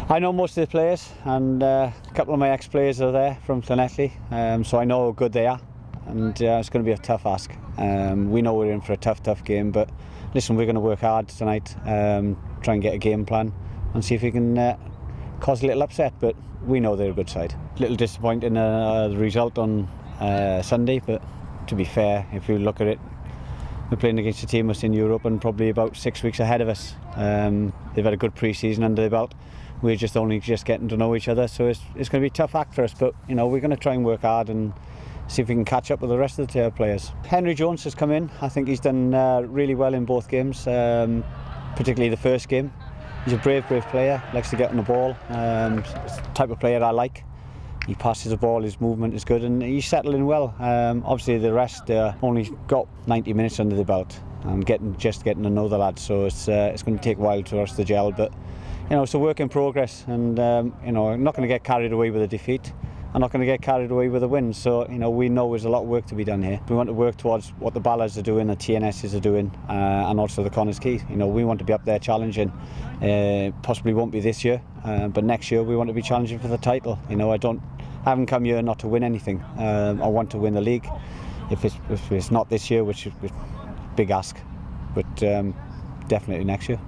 I know most of the players, and a couple of my ex-players are there from Llanelli, so I know how good they are, and it's going to be a tough ask. We know we're in for a tough game, but listen, we're going to work hard tonight, try and get a game plan and see if we can cause a little upset, but we know they're a good side. A little disappointing the result on Sunday, but to be fair, if you look at it, we're playing against a team that's in Europe and probably about 6 weeks ahead of us. They've had a good pre-season under their belt. We're only just getting to know each other, so it's going to be a tough act for us, but you know, we're going to try and work hard and see if we can catch up with the rest of the tail players. Henry Jones has come in. I think he's done really well in both games, particularly the first game. He's a brave player, likes to get on the ball, it's the type of player I like. He passes the ball, his movement is good, and he's settling well. Obviously the rest only got 90 minutes under the belt and just getting to know the lads, so it's going to take a while for us to gel, but you know, it's a work in progress, and you know, I'm not going to get carried away with a defeat. I'm not going to get carried away with a win, so you know, we know there's a lot of work to be done here. We want to work towards what the Balas are doing, the TNSs are doing, and also the Connors Key. You know, we want to be up there challenging. Possibly won't be this year, but next year we want to be challenging for the title. You know, I haven't come here not to win anything. I want to win the league. If it's not this year, which is a big ask, but definitely next year.